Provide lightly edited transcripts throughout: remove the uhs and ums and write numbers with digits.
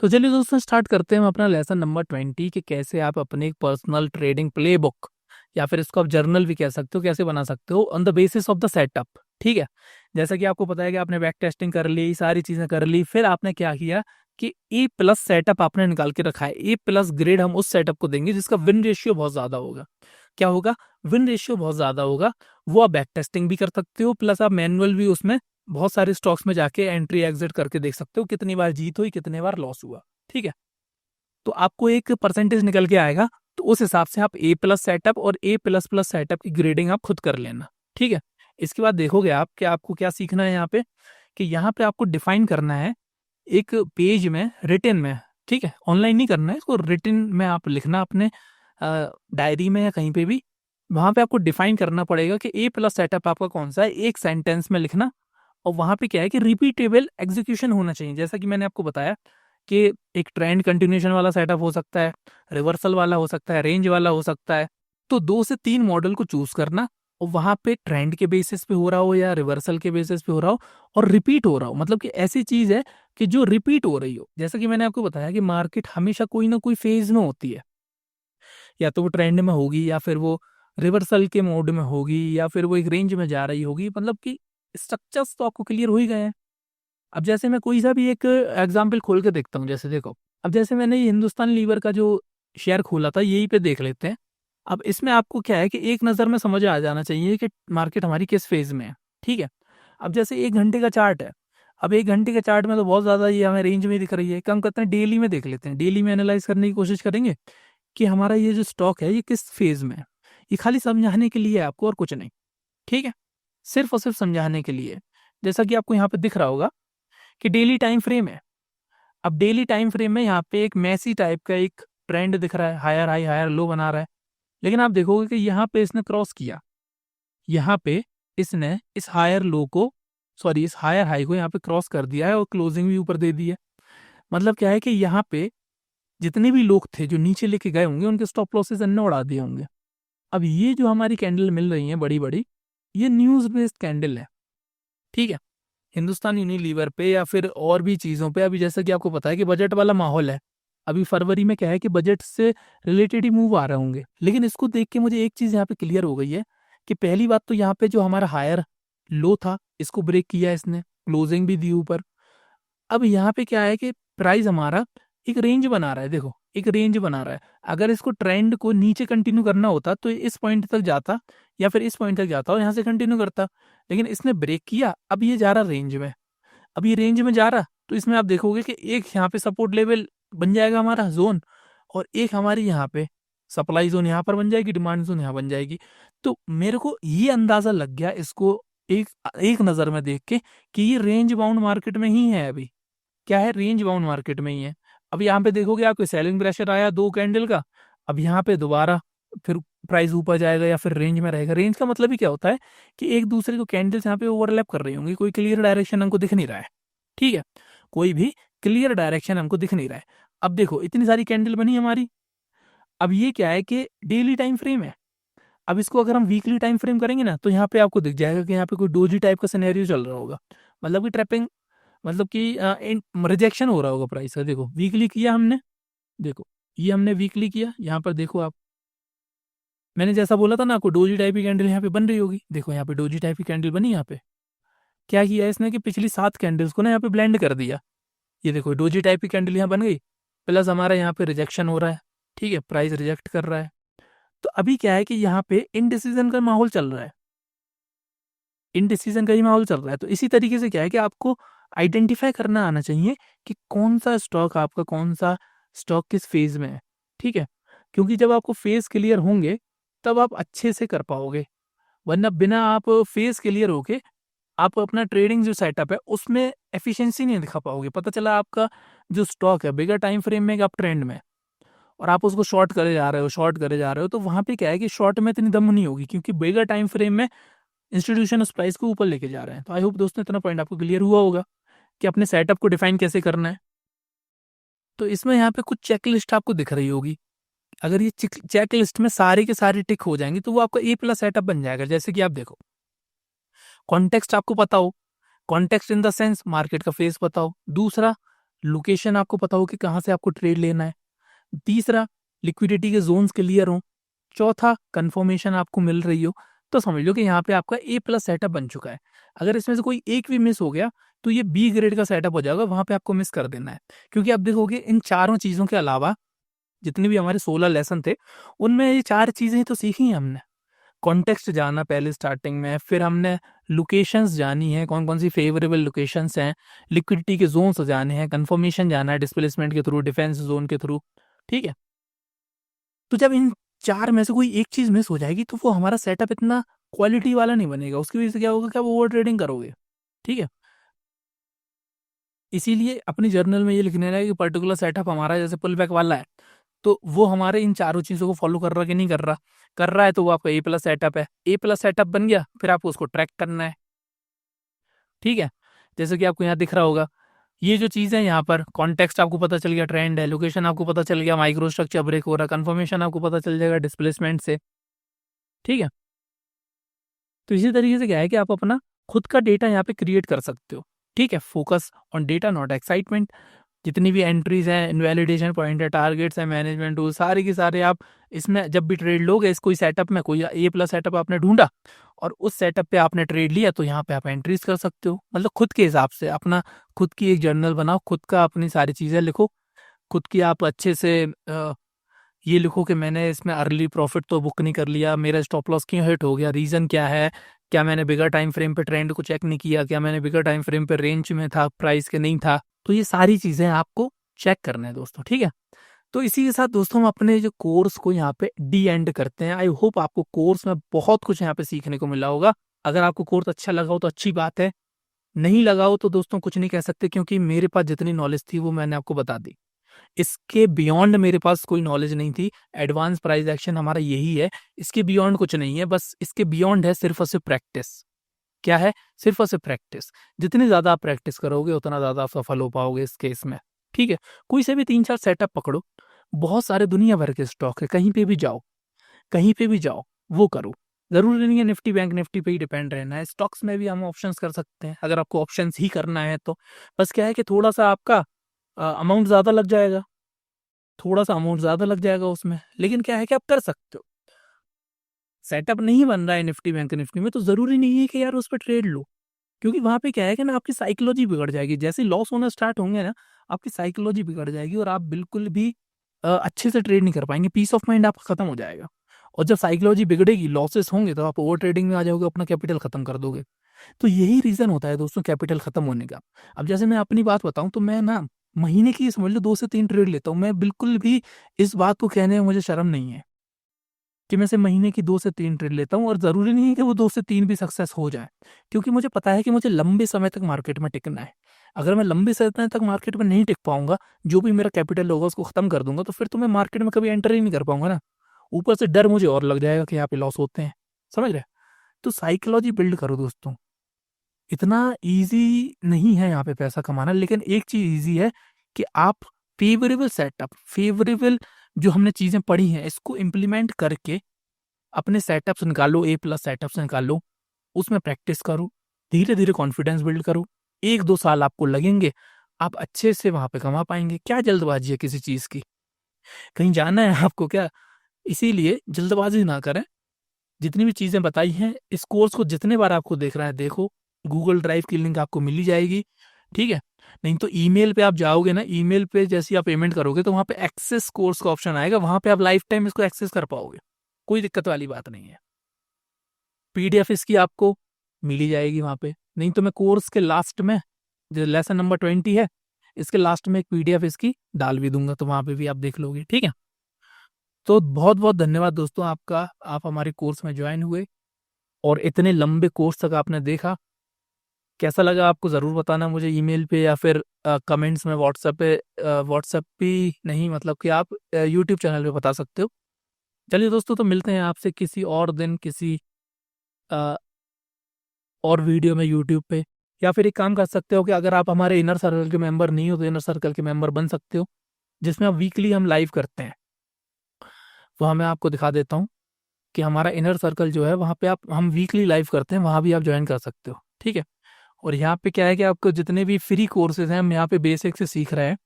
तो चलिए दोस्तों स्टार्ट करते हैं हम अपना लेसन नंबर 20 कि कैसे आप अपने एक पर्सनल ट्रेडिंग प्लेबुक या फिर इसको आप जर्नल भी कह सकते हो कैसे बना सकते हो on the basis of the setup. ठीक है, जैसा कि आपको पता है कि आपने बैक टेस्टिंग कर ली, सारी चीजें कर ली, फिर आपने क्या किया कि ए प्लस सेटअप आपने निकाल के रखा है। ए प्लस ग्रेड हम उस सेटअप को देंगे जिसका विन रेशियो बहुत ज्यादा होगा। क्या होगा? विन रेशियो बहुत ज्यादा होगा। वो आप बैक टेस्टिंग भी कर सकते हो, प्लस आप मैनुअल भी उसमें बहुत सारे स्टॉक्स में जाके एंट्री एग्जिट करके देख सकते हो कितनी बार जीत हुई, कितने बार लॉस हुआ। ठीक है, तो आपको एक परसेंटेज निकल के आएगा। तो उस हिसाब से आप ए प्लस सेटअप और ए प्लस प्लस सेटअप की ग्रेडिंग आप खुद कर लेना। ठीक है, इसके बाद देखोगे आप कि आपको क्या सीखना है यहाँ पे, कि यहाँ पे आपको डिफाइन करना है एक पेज में, रिटन में। ठीक है, ऑनलाइन नहीं करना है इसको, रिटन में आप लिखना अपने डायरी में या कहीं पे भी। वहां पे आपको डिफाइन करना पड़ेगा कि ए प्लस सेटअप आपका कौन सा है, एक सेंटेंस में लिखना। और वहां पे क्या है कि रिपीटेबल एग्जीक्यूशन होना चाहिए। जैसा कि मैंने आपको बताया कि एक ट्रेंड कंटिन्यूशन वाला सेटअप हो सकता है, रिवर्सल वाला हो सकता है, रेंज वाला हो सकता है। तो 2 से 3 मॉडल को चूज करना, और वहां पे ट्रेंड के बेसिस पे हो रहा हो या रिवर्सल के बेसिस पे हो रहा हो और रिपीट हो रहा हो, मतलब कि ऐसी चीज है कि जो रिपीट हो रही हो। जैसा कि मैंने आपको बताया कि मार्केट हमेशा कोई ना कोई फेज में होती है, या तो वो ट्रेंड में होगी, या फिर वो रिवर्सल के मोड में होगी, या फिर वो एक रेंज में जा रही होगी। मतलब कि स्ट्रक्चर्स तो आपको क्लियर हो ही गए हैं। अब जैसे मैं कोई सा भी एक एग्जाम्पल खोल के देखता हूँ, जैसे देखो, अब जैसे मैंने ये हिंदुस्तान लीवर का जो शेयर खोला था, यही पे देख लेते हैं। अब इसमें आपको क्या है कि एक नज़र में समझ आ जाना चाहिए कि मार्केट हमारी किस फेज में है। ठीक है, अब जैसे 1 घंटे का चार्ट है। अब 1 घंटे के चार्ट में तो बहुत ज़्यादा ये हमें रेंज में दिख रही है। कम करते हैं डेली में देख लेते हैं, डेली में एनालाइज करने की कोशिश करेंगे कि हमारा ये जो स्टॉक है ये किस फेज में है। ये खाली समझाने के लिए है आपको, और कुछ नहीं। ठीक है, सिर्फ और सिर्फ समझाने के लिए। जैसा कि आपको यहाँ पे दिख रहा होगा कि डेली टाइम फ्रेम है। अब डेली टाइम फ्रेम में यहाँ पे एक मैसी टाइप का एक ट्रेंड दिख रहा है, हायर हाई हायर लो बना रहा है। लेकिन आप देखोगे कि यहाँ पे इसने क्रॉस किया, यहाँ पे इसने इस हायर लो को, सॉरी इस हायर हाई को यहाँ पे क्रॉस कर दिया है और क्लोजिंग भी ऊपर दे दी है। मतलब क्या है कि यहाँ पे जितने भी लोग थे जो नीचे लेके गए होंगे, उनके स्टॉप लॉसेस अन्य उड़ा दिए होंगे। अब ये जो हमारी कैंडल मिल रही है बड़ी बड़ी, ये न्यूज बेस्ड कैंडल है। ठीक है, हिंदुस्तान यूनिलीवर पे या फिर और भी चीज़ों पे। अभी जैसा कि आपको पता है कि बजट वाला माहौल है, अभी फरवरी में क्या है कि बजट से रिलेटेड ही मूव आ रहे होंगे। लेकिन इसको देख के मुझे एक चीज़ यहाँ पे क्लियर हो गई है कि पहली बात तो यहाँ पे जो हमारा हायर लो था, इसको ब्रेक किया इसने, क्लोजिंग भी दी ऊपर। अब यहाँ पे क्या है कि प्राइस हमारा एक रेंज बना रहा है। देखो, एक रेंज बना रहा है। अगर इसको ट्रेंड को नीचे कंटिन्यू करना होता तो इस पॉइंट तक जाता, या फिर इस पॉइंट तक जाता और यहाँ से कंटिन्यू करता। लेकिन इसने ब्रेक किया, अब ये जा रहा रेंज में। अब ये रेंज में जा रहा, तो इसमें आप देखोगे कि एक यहाँ पे सपोर्ट लेवल बन जाएगा हमारा जोन, और एक हमारी यहाँ पे सप्लाई जोन यहाँ पर बन जाएगी, डिमांड जोन यहाँ बन जाएगी। तो मेरे को ये अंदाजा लग गया इसको एक एक नज़र में देख के कि ये रेंज बाउंड मार्केट में ही है। अभी क्या है, रेंज बाउंड मार्केट में ही है। अब यहाँ पे देखोगे आपको सेलिंग प्रेशर आया 2 कैंडल का। अब यहाँ पे दोबारा फिर प्राइस ऊपर जाएगा या फिर रेंज में रहेगा। रेंज का मतलब ही क्या होता है कि एक दूसरे को कैंडल्स यहाँ पे ओवरलैप कर रही होंगी, कोई क्लियर डायरेक्शन हमको दिख नहीं रहा है। ठीक है, कोई भी क्लियर डायरेक्शन हमको दिख नहीं रहा है। अब देखो इतनी सारी कैंडल बनी हमारी। अब ये क्या है कि डेली टाइम फ्रेम है। अब इसको अगर हम वीकली टाइम फ्रेम करेंगे ना, तो यहाँ पे आपको दिख जाएगा कि यहाँ पे कोई डोजी टाइप का सिनेरियो चल रहा होगा, मतलब कि ट्रैपिंग, मतलब कि रिजेक्शन हो रहा होगा प्राइस का। देखो वीकली किया हमने, देखो ये हमने वीकली किया। यहाँ पर देखो आप, मैंने जैसा बोला था ना आपको, डोजी टाइप की कैंडल यहाँ पे बन रही होगी। देखो यहाँ पे डोजी टाइप की कैंडल बनी। यहाँ पे क्या किया इसने कि पिछली 7 कैंडल्स को ना यहाँ पे ब्लेंड कर दिया। ये देखो डोजी टाइप की कैंडल यहाँ बन गई, प्लस हमारा यहाँ पे रिजेक्शन हो रहा है। ठीक है, प्राइस रिजेक्ट कर रहा है। तो अभी क्या है कि यहाँ पे इनडिसीजन का माहौल चल रहा है, इनडिसीजन का ही माहौल चल रहा है। तो इसी तरीके से क्या है कि आपको आइडेंटिफाई करना आना चाहिए कि कौन सा स्टॉक आपका, कौन सा स्टॉक किस फेज में है। ठीक है, क्योंकि जब आपको फेज क्लियर होंगे तब आप अच्छे से कर पाओगे, वरना बिना आप फेज क्लियर होके आप अपना ट्रेडिंग जो सेटअप है उसमें एफिशिएंसी नहीं दिखा पाओगे। पता चला आपका जो स्टॉक है बिगर टाइम फ्रेम में आप ट्रेंड में, और आप उसको शॉर्ट करे जा रहे हो, शॉर्ट करे जा रहे हो, तो वहां पे क्या है कि शॉर्ट में इतनी दम नहीं होगी, क्योंकि बिगर टाइम फ्रेम में इंस्टीट्यूशन उस प्राइस को ऊपर लेके जा रहे हैं। तो आई होप दोस्तों इतना पॉइंट आपको क्लियर हुआ होगा कि अपने सेटअप को डिफाइन कैसे करना है। तो इसमें यहाँ पे कुछ चेकलिस्ट आपको दिख रही होगी। अगर ये चेकलिस्ट में सारी के सारी टिक हो जाएंगी तो वो आपका ए प्लस सेटअप बन जाएगा। जैसे कि आप देखो, कॉन्टेक्स्ट आपको पता हो, context in the sense market का फेस पता हो। दूसरा, लोकेशन आपको पता हो कि कहाँ से आपको ट्रेड लेना है। तीसरा, लिक्विडिटी के जोन्स क्लियर हो। चौथा, कंफर्मेशन आपको मिल रही हो। तो समझ लो कि यहाँ पे आपका ए प्लस सेटअप बन चुका है। अगर इसमें से कोई एक भी मिस हो गया तो ये बी ग्रेड का सेटअप हो जाएगा, वहां पे आपको मिस कर देना है। क्योंकि आप देखोगे इन चारों चीजों के अलावा जितने भी हमारे 16 लेसन थे उनमें ये चार चीजें ही तो सीखी हैं हमने। कॉन्टेक्स्ट जाना पहले स्टार्टिंग में, फिर हमने लोकेशंस जानी है, कौन कौन सी फेवरेबल लोकेशंस हैं, लिक्विडिटी के जोन्स जाने हैं, कंफर्मेशन जाना है डिस्प्लेसमेंट के थ्रू, डिफेंस जोन के थ्रू। ठीक है, तो जब इन चार में से कोई एक चीज मिस हो जाएगी तो वो हमारा सेटअप इतना क्वालिटी वाला नहीं बनेगा। उसकी वजह से क्या होगा कि आप ओवर ट्रेडिंग करोगे। ठीक है, इसीलिए अपनी जर्नल में ये लिखने रहा है कि पर्टिकुलर सेटअप हमारा जैसे पुल बैक वाला है तो वो हमारे इन चारों चीज़ों को फॉलो कर रहा है कि नहीं कर रहा। कर रहा है तो वो आपका ए प्लस सेटअप है। ए प्लस सेटअप बन गया, फिर आपको उसको ट्रैक करना है। ठीक है, जैसे कि आपको यहाँ दिख रहा होगा ये जो चीज़ है, यहाँ पर कॉन्टेक्स्ट आपको पता चल गया, ट्रेंड है, लोकेशन आपको पता चल गया, माइक्रो स्ट्रक्चर ब्रेक हो रहा, कंफर्मेशन आपको पता चल जाएगा डिस्प्लेसमेंट से। ठीक है, तो इसी तरीके से क्या है कि आप अपना खुद का डेटा यहाँ पे क्रिएट कर सकते हो। ठीक है, focus on data not excitement. जितनी भी एंट्रीज हैं, इनवैलिडेशन पॉइंट है, टारगेट्स हैं, मैनेजमेंट टूल, सारे के सारे आप इसमें जब भी ट्रेड लोगे, इस कोई सेटअप में कोई ए प्लस सेटअप आपने ढूंढा और उस सेटअप पे आपने ट्रेड लिया तो यहाँ पे आप एंट्रीज कर सकते हो। मतलब खुद के हिसाब से अपना खुद की एक जर्नल बनाओ, खुद का अपनी सारी चीज़ें लिखो, खुद की आप अच्छे से ये लिखो कि मैंने इसमें अर्ली प्रॉफिट तो बुक नहीं कर लिया, मेरा स्टॉप लॉस क्यों हिट हो गया, रीज़न क्या है, क्या मैंने बिगर टाइम फ्रेम पे ट्रेंड को चेक नहीं किया, क्या मैंने बिगर टाइम फ्रेम पे रेंज में था प्राइस के नहीं था। तो ये सारी चीज़ें आपको चेक करना है दोस्तों। ठीक है, तो इसी के साथ दोस्तों हम अपने जो कोर्स को यहाँ पे डी एंड करते हैं। आई होप आपको कोर्स में बहुत कुछ यहाँ पे सीखने को मिला होगा। अगर आपको कोर्स अच्छा लगा हो तो अच्छी बात है, नहीं लगा हो तो दोस्तों कुछ नहीं कह सकते, क्योंकि मेरे पास जितनी नॉलेज थी वो मैंने आपको बता दी। इसके बियॉन्ड मेरे पास कोई नॉलेज नहीं थी। एडवांस प्राइस एक्शन हमारा यही है, इसके बियॉन्ड कुछ नहीं है। बस इसके बियॉन्ड है सिर्फ और सिर्फ प्रैक्टिस। क्या है? सिर्फ और सिर्फ प्रैक्टिस। जितनी ज्यादा आप प्रैक्टिस करोगे उतना ज्यादा आप सफल हो पाओगे इस केस में। ठीक है, कोई से भी 3-4 सेटअप पकड़ो, बहुत सारे दुनिया भर के स्टॉक है, कहीं पे भी जाओ, कहीं पे भी जाओ, वो करो। जरूरी नहीं है निफ्टी बैंक निफ्टी पे ही डिपेंड रहना है, स्टॉक्स में भी हम ऑप्शंस कर सकते हैं अगर आपको ऑप्शंस ही करना है तो। बस क्या है कि थोड़ा सा आपका अमाउंट ज्यादा लग जाएगा, थोड़ा सा अमाउंट ज्यादा लग जाएगा उसमें, लेकिन क्या है कि आप कर सकते हो। सेटअप नहीं बन रहा है निफ्टी बैंक निफ्टी में तो जरूरी नहीं है कि यार उस पर ट्रेड लो, क्योंकि वहां पे क्या है कि ना आपकी साइकोलॉजी बिगड़ जाएगी। जैसे लॉस होना स्टार्ट होंगे ना, आपकी साइकोलॉजी बिगड़ जाएगी और आप बिल्कुल भी अच्छे से ट्रेड नहीं कर पाएंगे, पीस ऑफ माइंड आपका खत्म हो जाएगा। और जब साइकोलॉजी बिगड़ेगी, लॉसेस होंगे, तो आप ओवर ट्रेडिंग में आ जाओगे, अपना कैपिटल खत्म कर दोगे। तो यही रीजन होता है दोस्तों कैपिटल खत्म होने का। अब जैसे मैं अपनी बात बताऊं तो मैं ना महीने की समझ लो 2 से 3 ट्रेड लेता हूँ। मैं बिल्कुल भी इस बात को कहने में मुझे शर्म नहीं है कि मैं से महीने की 2 से 3 ट्रेड लेता हूँ, और जरूरी नहीं है कि वो 2 से 3 भी सक्सेस हो जाए, क्योंकि मुझे पता है कि मुझे लंबे समय तक मार्केट में टिकना है। अगर मैं लंबे समय तक मार्केट में नहीं टिक पाऊंगा, जो भी मेरा कैपिटल होगा उसको खत्म कर दूंगा, तो फिर तो मैं मार्केट में कभी एंटर ही नहीं कर पाऊंगा ना। ऊपर से डर मुझे और लग जाएगा कि यहाँ पे लॉस होते हैं, समझ रहे? तो साइकोलॉजी बिल्ड करो दोस्तों। इतना इजी नहीं है यहाँ पे पैसा कमाना, लेकिन एक चीज इजी है कि आप फेवरेबल सेटअप, फेवरेबल जो हमने चीजें पढ़ी हैं इसको इम्प्लीमेंट करके अपने सेटअप्स निकालो, ए प्लस सेटअप्स निकालो, उसमें प्रैक्टिस करो, धीरे धीरे कॉन्फिडेंस बिल्ड करो। 1-2 साल आपको लगेंगे, आप अच्छे से वहां पे कमा पाएंगे। क्या जल्दबाजी है किसी चीज की? कहीं जाना है आपको क्या? इसीलिए जल्दबाजी ना करें। जितनी भी चीजें बताई हैं, इस कोर्स को जितने बार आपको देख रहा है देखो, गूगल ड्राइव की लिंक आपको मिल ही जाएगी। ठीक है, नहीं तो ईमेल पे आप जाओगे ना, ईमेल पे जैसे ही आप पेमेंट करोगे तो वहां पे एक्सेस कोर्स का ऑप्शन आएगा, वहां पे आप लाइफ टाइम इसको एक्सेस कर पाओगे, कोई दिक्कत वाली बात नहीं है। पीडीएफ इसकी आपको मिल ही जाएगी वहां पे। नहीं तो मैं कोर्स के लास्ट में, जो लेसन नंबर 20 है, इसके लास्ट में एक पीडीएफ इसकी डाल भी दूंगा, तो वहां पे भी आप देख लोगे। ठीक है, तो बहुत बहुत धन्यवाद दोस्तों आपका, आप हमारे कोर्स में ज्वाइन हुए और इतने लंबे कोर्स तक आपने देखा। कैसा लगा आपको ज़रूर बताना मुझे ईमेल पे या फिर कमेंट्स में, व्हाट्सएप पे, व्हाट्सएप पे नहीं, मतलब कि आप यूट्यूब चैनल पे बता सकते हो। चलिए दोस्तों, तो मिलते हैं आपसे किसी और दिन, किसी अ, और वीडियो में यूट्यूब पे। या फिर एक काम कर सकते हो कि अगर आप हमारे इनर सर्कल के मेंबर नहीं हो तो इनर सर्कल के मेंबर बन सकते हो, जिसमें आप वीकली हम लाइव करते हैं। वहाँ मैं आपको दिखा देता हूँ कि हमारा इनर सर्कल जो है वहाँ पे आप हम वीकली लाइव करते हैं, वहाँ भी आप ज्वाइन कर सकते हो। ठीक है, और यहाँ पे क्या है कि आपको जितने भी फ्री कोर्सेज हैं हम यहाँ पे बेसिक से सीख रहे हैं,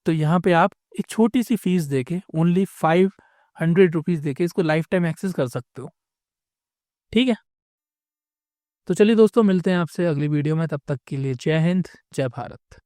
तो यहाँ पे आप एक छोटी सी फीस देके ओनली 500 रुपीज़ देके इसको लाइफ टाइम एक्सेस कर सकते हो। ठीक है, तो चलिए दोस्तों, मिलते हैं आपसे अगली वीडियो में। तब तक के लिए जय हिंद, जय भारत।